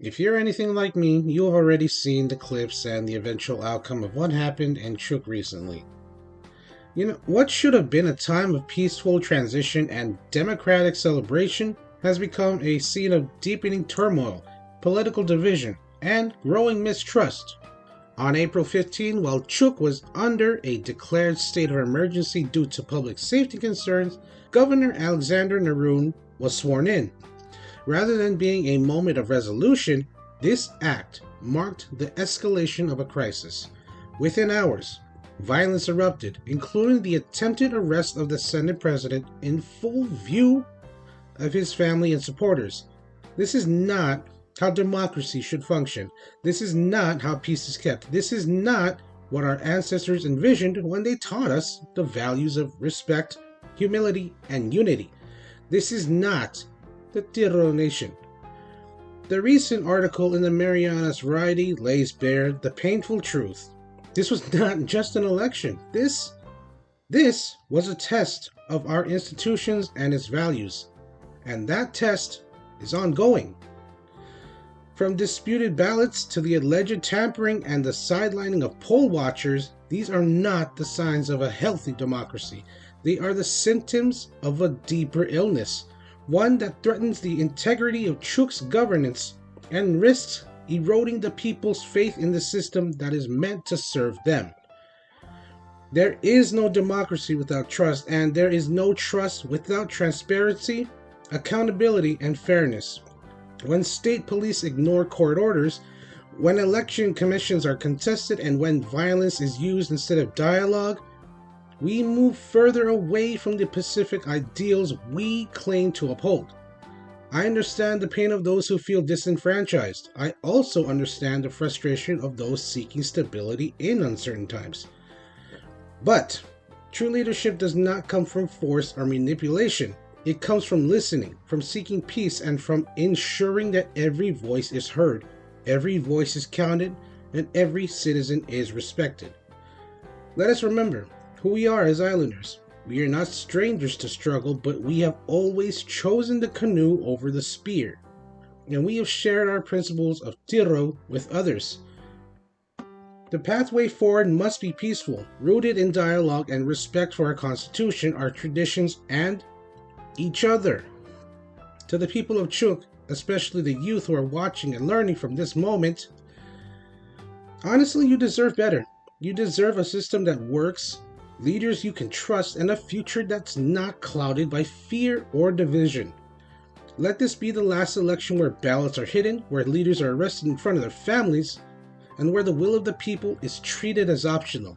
If you're anything like me, you have already seen the clips and the eventual outcome of what happened in Chuuk recently. What should have been a time of peaceful transition and democratic celebration has become a scene of deepening turmoil, political division, and growing mistrust. On April 15, while Chuuk was under a declared state of emergency due to public safety concerns, Governor Alexander Naroon was sworn in. Rather than being a moment of resolution, this act marked the escalation of a crisis. Within hours, violence erupted, including the attempted arrest of the Senate President in full view of his family and supporters. This is not how democracy should function. This is not how peace is kept. This is not what our ancestors envisioned when they taught us the values of respect, humility, and unity. This is not the Tiro Nation. The recent article in the Marianas Variety lays bare the painful truth. This was not just an election. This was a test of our institutions and its values. And that test is ongoing. From disputed ballots to the alleged tampering and the sidelining of poll watchers, these are not the signs of a healthy democracy. They are the symptoms of a deeper illness, one that threatens the integrity of Chuuk's governance and risks eroding the people's faith in the system that is meant to serve them. There is no democracy without trust, and there is no trust without transparency, accountability, and fairness. When state police ignore court orders, when election commissions are contested, and when violence is used instead of dialogue, we move further away from the Pacific ideals we claim to uphold. I understand the pain of those who feel disenfranchised. I also understand the frustration of those seeking stability in uncertain times. But true leadership does not come from force or manipulation. It comes from listening, from seeking peace, and from ensuring that every voice is heard, every voice is counted, and every citizen is respected. Let us remember who we are as islanders. We are not strangers to struggle, but we have always chosen the canoe over the spear, and we have shared our principles of tiro with others. The pathway forward must be peaceful, rooted in dialogue and respect for our Constitution, our traditions, and each other. To the people of Chuuk, especially the youth who are watching and learning from this moment, honestly, you deserve better. You deserve a system that works, leaders you can trust, and a future that's not clouded by fear or division. Let this be the last election where ballots are hidden, where leaders are arrested in front of their families, and where the will of the people is treated as optional.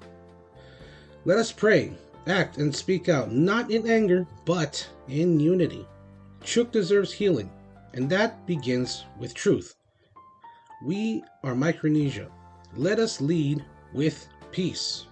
Let us pray, act, and speak out, not in anger, but in unity. Chuuk deserves healing, and that begins with truth. We are Micronesia. Let us lead with peace.